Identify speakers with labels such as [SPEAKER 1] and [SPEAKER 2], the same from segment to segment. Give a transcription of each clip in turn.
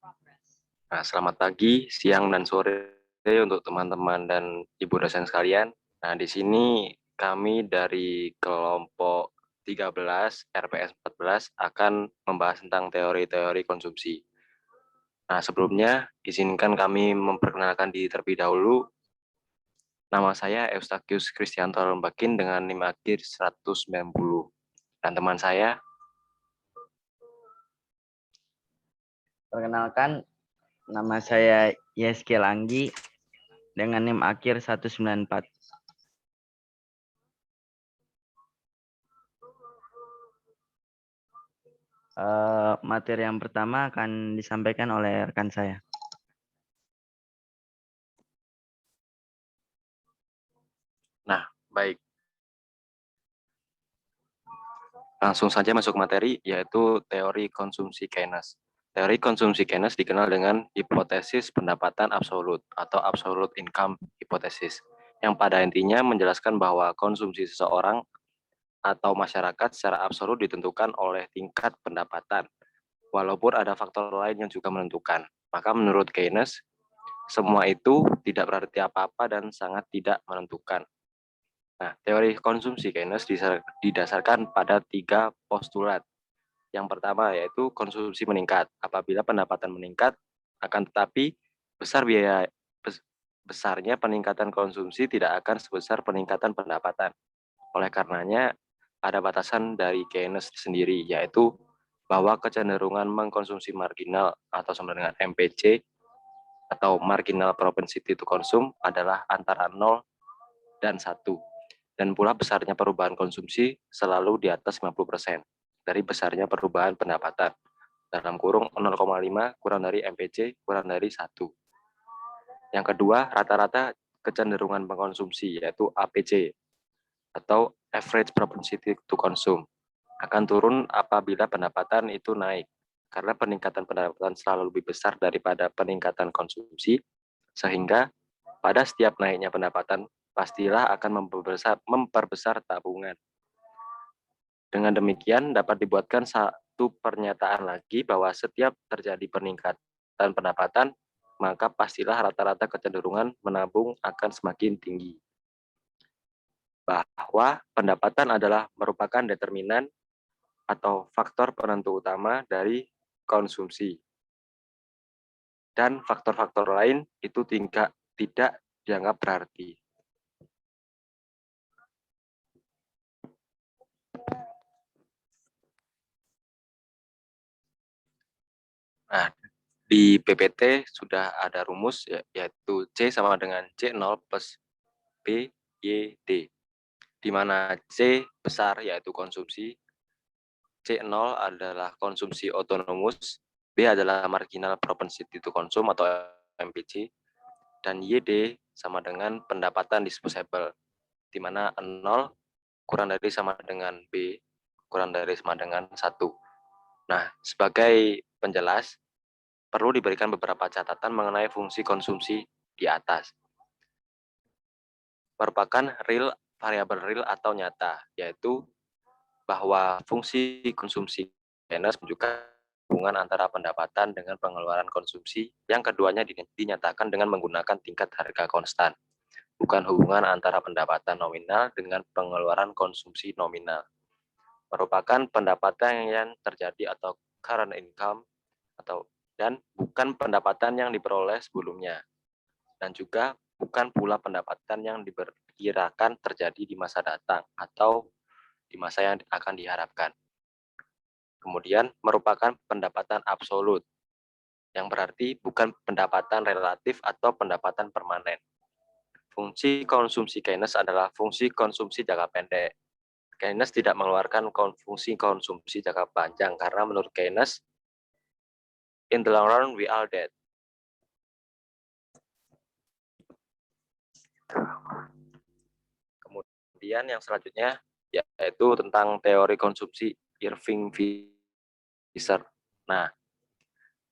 [SPEAKER 1] Nah, selamat pagi, siang, dan sore untuk teman-teman dan ibu dosen sekalian. Nah, di sini kami dari kelompok 13 RPS 14 akan membahas tentang teori-teori konsumsi. Nah, sebelumnya izinkan kami memperkenalkan diri terlebih dahulu. Nama saya Eustachius Kristianto Lembakin dengan NIM akhir 190. Dan teman saya,
[SPEAKER 2] Perkenalkan, nama saya Yeskiel Anggi dengan NIM akhir 194. Materi yang pertama akan disampaikan oleh rekan saya.
[SPEAKER 1] nah, baik. Langsung saja masuk materi, yaitu teori konsumsi Keynes. Teori konsumsi Keynes dikenal dengan hipotesis pendapatan absolut atau absolute income hypothesis, yang pada intinya menjelaskan bahwa konsumsi seseorang atau masyarakat secara absolut ditentukan oleh tingkat pendapatan, walaupun ada faktor lain yang juga menentukan. Maka menurut Keynes, semua itu tidak berarti apa-apa dan sangat tidak menentukan. Nah, teori konsumsi Keynes didasarkan pada 3 postulat. Yang pertama yaitu konsumsi meningkat. Apabila pendapatan meningkat, akan tetapi besarnya peningkatan konsumsi tidak akan sebesar peningkatan pendapatan. Oleh karenanya, ada batasan dari Keynes sendiri, yaitu bahwa kecenderungan mengkonsumsi marginal atau sama dengan MPC atau marginal propensity to consume adalah antara 0 dan 1. Dan pula besarnya perubahan konsumsi selalu di atas 50% dari besarnya perubahan pendapatan. Dalam kurung 0,5 kurang dari MPC kurang dari 1. Yang kedua, rata-rata kecenderungan mengkonsumsi yaitu APC atau average propensity to consume akan turun apabila pendapatan itu naik. Karena peningkatan pendapatan selalu lebih besar daripada peningkatan konsumsi, sehingga pada setiap naiknya pendapatan pastilah akan memperbesar tabungan. Dengan demikian dapat dibuatkan satu pernyataan lagi bahwa setiap terjadi peningkatan pendapatan, maka pastilah rata-rata kecenderungan menabung akan semakin tinggi. Bahwa pendapatan adalah merupakan determinan atau faktor penentu utama dari konsumsi. Dan faktor-faktor lain itu tidak dianggap berarti. Nah, di PPT sudah ada rumus yaitu C sama dengan C0 plus B, Y, D. Di mana C besar yaitu konsumsi, C0 adalah konsumsi autonomous, B adalah marginal propensity to consume atau MPC, dan YD sama dengan pendapatan disposable, di mana 0 kurang dari sama dengan B, kurang dari sama dengan 1. Nah, sebagai penjelas, perlu diberikan beberapa catatan mengenai fungsi konsumsi di atas. Merupakan variabel real atau nyata, yaitu bahwa fungsi konsumsi Keynes menunjukkan hubungan antara pendapatan dengan pengeluaran konsumsi yang keduanya dinyatakan dengan menggunakan tingkat harga konstan, bukan hubungan antara pendapatan nominal dengan pengeluaran konsumsi nominal. Merupakan pendapatan yang terjadi atau current income dan bukan pendapatan yang diperoleh sebelumnya, dan juga bukan pula pendapatan yang diperkirakan terjadi di masa datang atau di masa yang akan diharapkan. Kemudian merupakan pendapatan absolut, yang berarti bukan pendapatan relatif atau pendapatan permanen. Fungsi konsumsi Keynes adalah fungsi konsumsi jangka pendek. Keynes tidak mengeluarkan fungsi konsumsi jangka panjang karena menurut Keynes, in the long run we are dead. Kemudian yang selanjutnya yaitu tentang teori konsumsi Irving Fisher. Nah,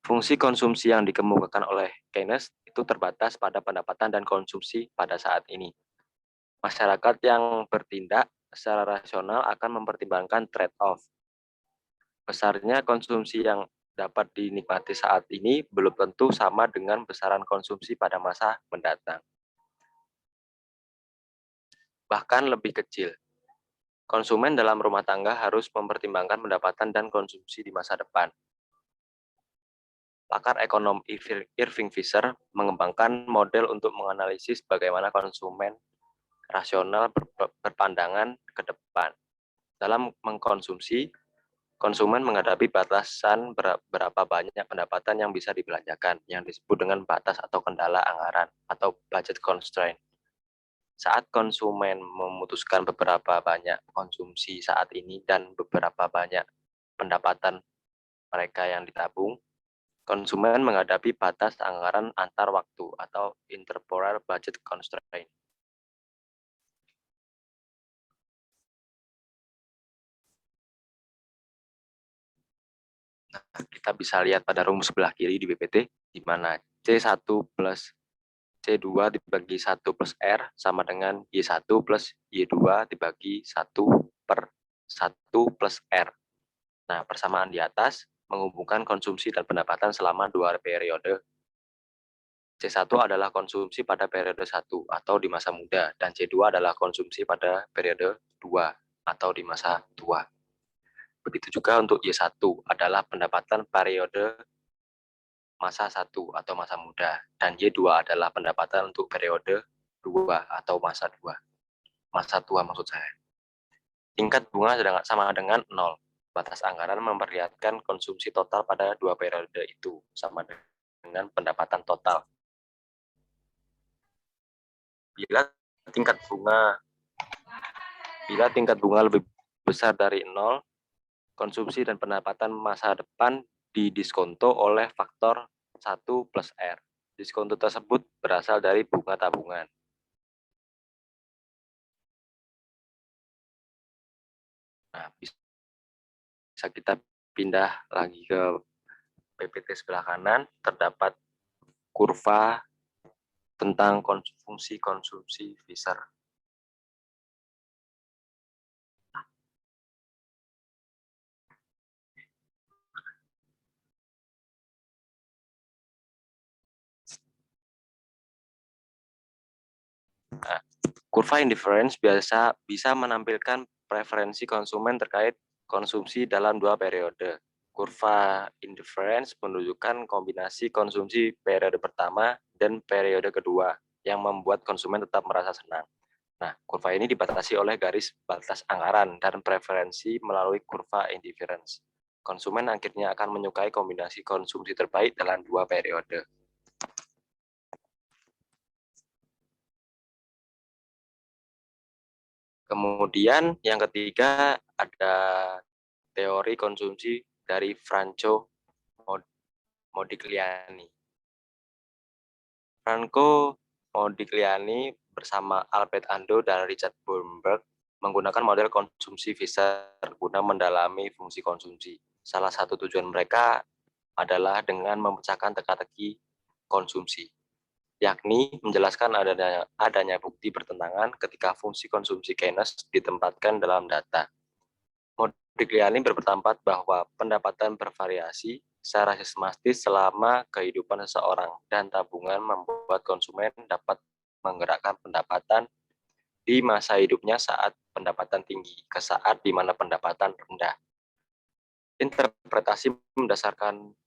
[SPEAKER 1] fungsi konsumsi yang dikemukakan oleh Keynes itu terbatas pada pendapatan dan konsumsi pada saat ini. Masyarakat yang bertindak secara rasional akan mempertimbangkan trade-off. Besarnya konsumsi yang dapat dinikmati saat ini belum tentu sama dengan besaran konsumsi pada masa mendatang. Bahkan lebih kecil. Konsumen dalam rumah tangga harus mempertimbangkan pendapatan dan konsumsi di masa depan. Pakar ekonom Irving Fisher mengembangkan model untuk menganalisis bagaimana konsumen rasional berpandangan ke depan. Dalam mengkonsumsi, konsumen menghadapi batasan berapa banyak pendapatan yang bisa dibelanjakan, yang disebut dengan batas atau kendala anggaran atau budget constraint. Saat konsumen memutuskan beberapa banyak konsumsi saat ini dan beberapa banyak pendapatan mereka yang ditabung, konsumen menghadapi batas anggaran antar waktu atau intertemporal budget constraint. Nah, kita bisa lihat pada rumus sebelah kiri di BPT, di mana C1 plus C2 dibagi 1 plus R sama dengan Y1 plus Y2 dibagi 1 per 1 plus R. Nah, persamaan di atas menghubungkan konsumsi dan pendapatan selama 2 periode. C1 adalah konsumsi pada periode 1 atau di masa muda, dan C2 adalah konsumsi pada periode 2 atau di masa tua. Begitu juga untuk Y1 adalah pendapatan periode masa 1 atau masa muda, dan Y2 adalah pendapatan untuk periode 2 atau masa 2. Masa tua maksud saya. Tingkat bunga sama dengan 0. Batas anggaran memperlihatkan konsumsi total pada 2 periode itu sama dengan pendapatan total. Bila tingkat bunga lebih besar dari 0, konsumsi dan pendapatan masa depan didiskonto oleh faktor 1 plus R. Diskonto tersebut berasal dari bunga tabungan. Nah, bisa kita pindah lagi ke PPT sebelah kanan, terdapat kurva tentang fungsi konsumsi Fisher. Nah, kurva indifference biasa bisa menampilkan preferensi konsumen terkait konsumsi dalam 2 periode. Kurva indifference menunjukkan kombinasi konsumsi periode pertama dan periode kedua yang membuat konsumen tetap merasa senang. Nah, kurva ini dibatasi oleh garis batas anggaran dan preferensi melalui kurva indifference. Konsumen akhirnya akan menyukai kombinasi konsumsi terbaik dalam 2 periode. Kemudian yang ketiga ada teori konsumsi dari Franco Modigliani. Franco Modigliani bersama Albert Ando dan Richard Bloomberg menggunakan model konsumsi Fisher guna mendalami fungsi konsumsi. Salah satu tujuan mereka adalah dengan memecahkan teka-teki konsumsi, yakni menjelaskan adanya bukti bertentangan ketika fungsi konsumsi Keynes ditempatkan dalam data. Modigliani berpendapat bahwa pendapatan bervariasi secara sistematis selama kehidupan seseorang, dan tabungan membuat konsumen dapat menggerakkan pendapatan di masa hidupnya saat pendapatan tinggi ke saat di mana pendapatan rendah. Interpretasi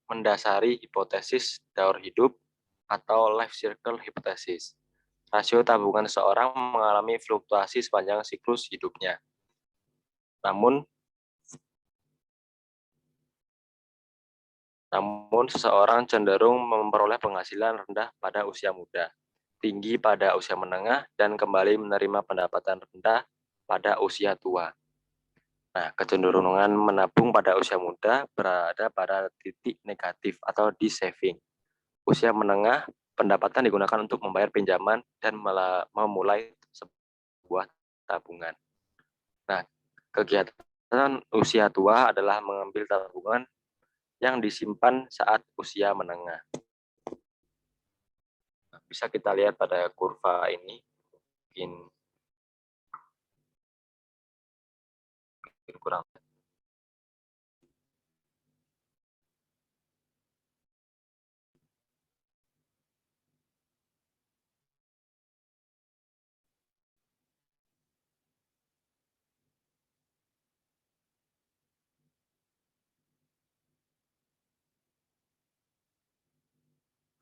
[SPEAKER 1] mendasari hipotesis daur hidup atau life cycle hypothesis. Rasio tabungan seseorang mengalami fluktuasi sepanjang siklus hidupnya. Namun seseorang cenderung memperoleh penghasilan rendah pada usia muda, tinggi pada usia menengah, dan kembali menerima pendapatan rendah pada usia tua. Nah, kecenderungan menabung pada usia muda berada pada titik negatif atau di saving. Usia menengah, pendapatan digunakan untuk membayar pinjaman dan memulai sebuah tabungan. Nah, kegiatan usia tua adalah mengambil tabungan yang disimpan saat usia menengah. Bisa kita lihat pada kurva ini, mungkin kurang.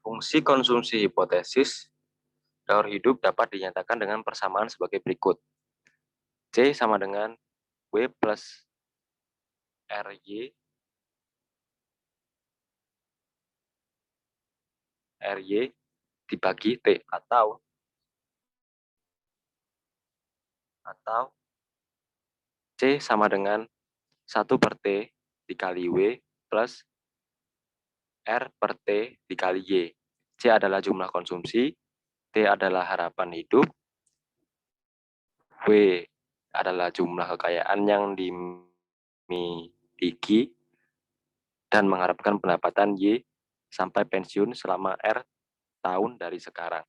[SPEAKER 1] Fungsi konsumsi hipotesis daur hidup dapat dinyatakan dengan persamaan sebagai berikut. C sama dengan W plus RY dibagi T atau C sama dengan 1 per T dikali W plus R per T dikali Y. C adalah jumlah konsumsi, T adalah harapan hidup, W adalah jumlah kekayaan yang dimiliki dan mengharapkan pendapatan Y sampai pensiun selama R tahun dari sekarang.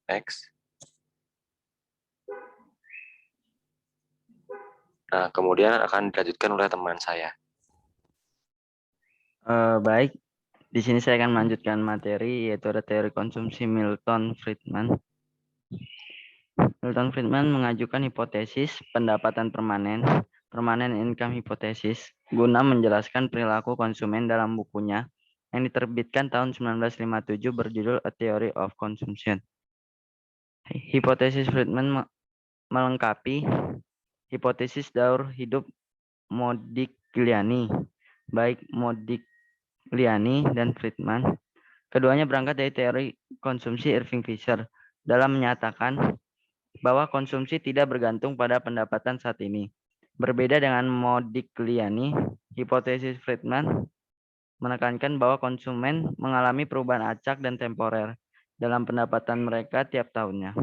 [SPEAKER 1] Next. Nah, kemudian akan dilanjutkan oleh teman saya.
[SPEAKER 2] Baik, di sini saya akan melanjutkan materi, yaitu ada teori konsumsi Milton Friedman. Milton Friedman mengajukan hipotesis pendapatan permanen income hypothesis, guna menjelaskan perilaku konsumen dalam bukunya yang diterbitkan tahun 1957 berjudul A Theory of Consumption. Hipotesis Friedman melengkapi hipotesis daur hidup Modigliani, baik Modigliani dan Friedman. Keduanya berangkat dari teori konsumsi Irving Fisher dalam menyatakan bahwa konsumsi tidak bergantung pada pendapatan saat ini. Berbeda dengan Modigliani, hipotesis Friedman menekankan bahwa konsumen mengalami perubahan acak dan temporer dalam pendapatan mereka tiap tahunnya.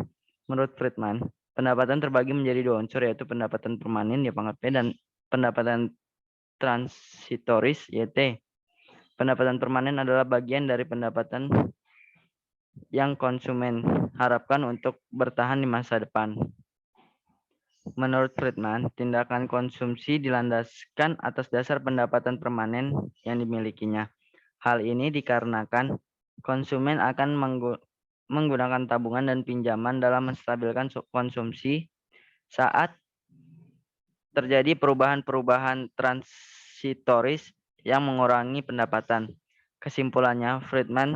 [SPEAKER 2] Menurut Friedman, pendapatan terbagi menjadi dua unsur, yaitu pendapatan permanen (pangkat P) dan pendapatan transitoris (YT). Pendapatan permanen adalah bagian dari pendapatan yang konsumen harapkan untuk bertahan di masa depan. Menurut Friedman, tindakan konsumsi dilandaskan atas dasar pendapatan permanen yang dimilikinya. Hal ini dikarenakan konsumen akan menggunakan tabungan dan pinjaman dalam menstabilkan konsumsi saat terjadi perubahan-perubahan transitoris yang mengurangi pendapatan. Kesimpulannya, Friedman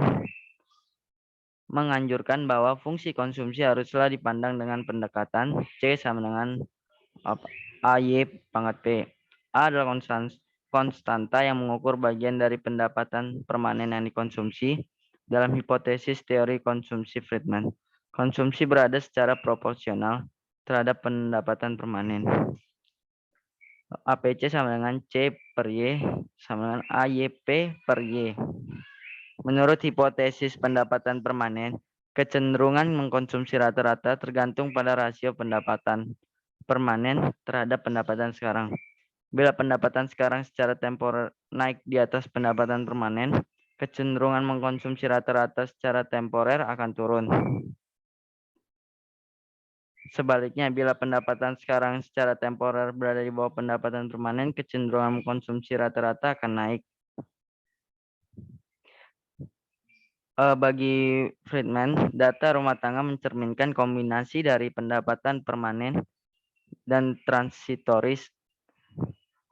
[SPEAKER 2] menganjurkan bahwa fungsi konsumsi haruslah dipandang dengan pendekatan C sama dengan AY pangkat P. A adalah konstanta yang mengukur bagian dari pendapatan permanen yang dikonsumsi dalam hipotesis teori konsumsi Friedman. Konsumsi berada secara proporsional terhadap pendapatan permanen. APC sama dengan C per Y sama dengan AYP per Y. Menurut hipotesis pendapatan permanen, kecenderungan mengkonsumsi rata-rata tergantung pada rasio pendapatan permanen terhadap pendapatan sekarang. Bila pendapatan sekarang secara temporer naik di atas pendapatan permanen, kecenderungan mengkonsumsi rata-rata secara temporer akan turun. Sebaliknya, bila pendapatan sekarang secara temporer berada di bawah pendapatan permanen, kecenderungan mengkonsumsi rata-rata akan naik. Bagi Friedman, data rumah tangga mencerminkan kombinasi dari pendapatan permanen dan transitoris.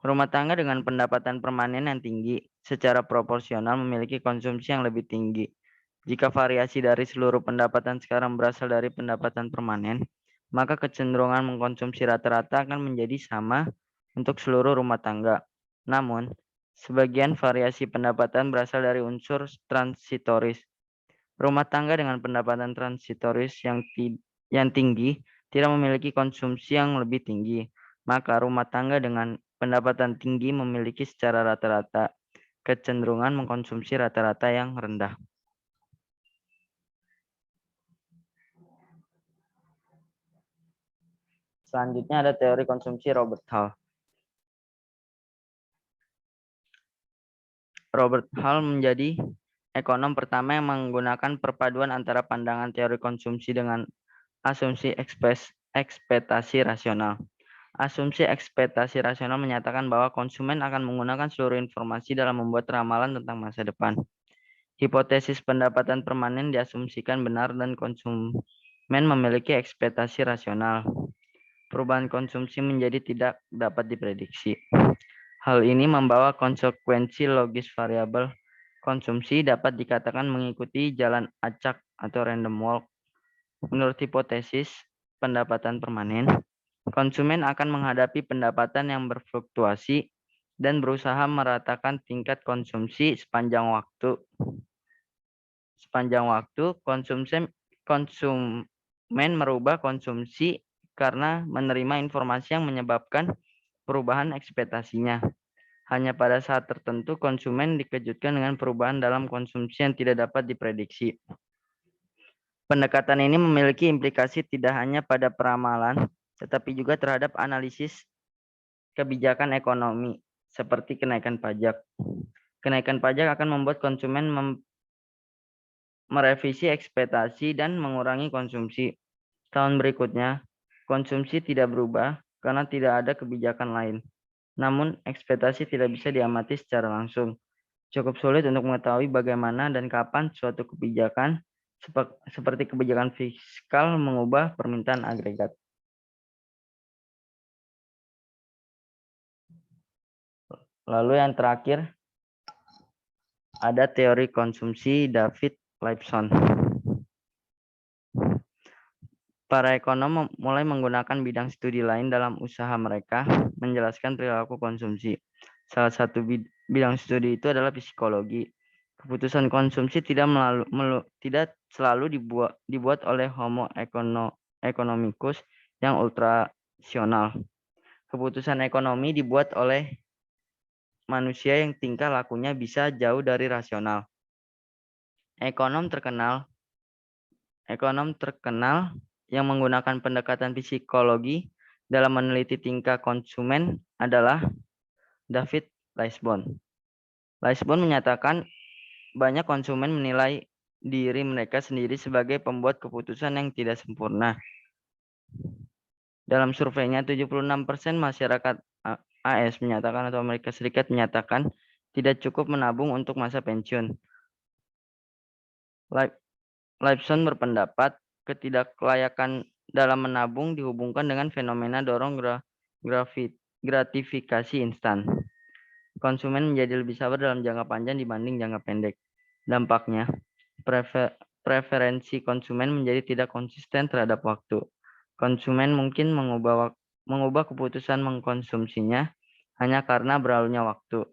[SPEAKER 2] Rumah tangga dengan pendapatan permanen yang tinggi secara proporsional memiliki konsumsi yang lebih tinggi. Jika variasi dari seluruh pendapatan sekarang berasal dari pendapatan permanen, maka kecenderungan mengkonsumsi rata-rata akan menjadi sama untuk seluruh rumah tangga. Namun, sebagian variasi pendapatan berasal dari unsur transitoris. Rumah tangga dengan pendapatan transitoris yang tinggi tidak memiliki konsumsi yang lebih tinggi, maka rumah tangga dengan pendapatan tinggi memiliki secara rata-rata kecenderungan mengkonsumsi rata-rata yang rendah. Selanjutnya ada teori konsumsi Robert Hall. Robert Hall menjadi ekonom pertama yang menggunakan perpaduan antara pandangan teori konsumsi dengan asumsi ekspektasi rasional. Asumsi ekspektasi rasional menyatakan bahwa konsumen akan menggunakan seluruh informasi dalam membuat ramalan tentang masa depan. Hipotesis pendapatan permanen diasumsikan benar dan konsumen memiliki ekspektasi rasional. Perubahan konsumsi menjadi tidak dapat diprediksi. Hal ini membawa konsekuensi logis variabel konsumsi dapat dikatakan mengikuti jalan acak atau random walk. Menurut hipotesis pendapatan permanen, konsumen akan menghadapi pendapatan yang berfluktuasi dan berusaha meratakan tingkat konsumsi sepanjang waktu. Sepanjang waktu, konsumen merubah konsumsi karena menerima informasi yang menyebabkan perubahan ekspektasinya. Hanya pada saat tertentu, konsumen dikejutkan dengan perubahan dalam konsumsi yang tidak dapat diprediksi. Pendekatan ini memiliki implikasi tidak hanya pada peramalan, tetapi juga terhadap analisis kebijakan ekonomi, seperti kenaikan pajak. Kenaikan pajak akan membuat konsumen merevisi ekspektasi dan mengurangi konsumsi. Tahun berikutnya, konsumsi tidak berubah karena tidak ada kebijakan lain. Namun, ekspektasi tidak bisa diamati secara langsung. Cukup sulit untuk mengetahui bagaimana dan kapan suatu kebijakan seperti kebijakan fiskal mengubah permintaan agregat. Lalu yang terakhir, ada teori konsumsi David Lipson. Para ekonom mulai menggunakan bidang studi lain dalam usaha mereka menjelaskan perilaku konsumsi. Salah satu bidang studi itu adalah psikologi. Keputusan konsumsi tidak selalu dibuat oleh Homo economicus yang ultrasional. Keputusan ekonomi dibuat oleh manusia yang tingkah lakunya bisa jauh dari rasional. Ekonom terkenal yang menggunakan pendekatan psikologi dalam meneliti tingkah konsumen adalah David Lisbon. Lisbon menyatakan banyak konsumen menilai diri mereka sendiri sebagai pembuat keputusan yang tidak sempurna. Dalam surveinya, 76% masyarakat AS menyatakan atau Amerika Serikat menyatakan tidak cukup menabung untuk masa pensiun. Lipson berpendapat ketidaklayakan dalam menabung dihubungkan dengan fenomena dorong gratifikasi instan. Konsumen menjadi lebih sabar dalam jangka panjang dibanding jangka pendek. Dampaknya, preferensi konsumen menjadi tidak konsisten terhadap waktu. Konsumen mungkin mengubah keputusan mengkonsumsinya hanya karena berlalunya waktu.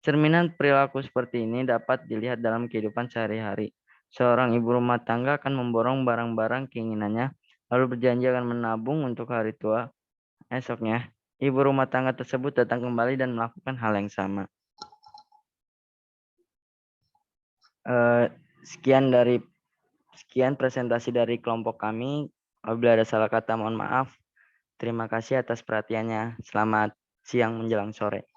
[SPEAKER 2] Cerminan perilaku seperti ini dapat dilihat dalam kehidupan sehari-hari. Seorang ibu rumah tangga akan memborong barang-barang keinginannya, lalu berjanji akan menabung untuk hari tua. Esoknya, ibu rumah tangga tersebut datang kembali dan melakukan hal yang sama. Sekian presentasi dari kelompok kami. Apabila ada salah kata, mohon maaf. Terima kasih atas perhatiannya. Selamat siang menjelang sore.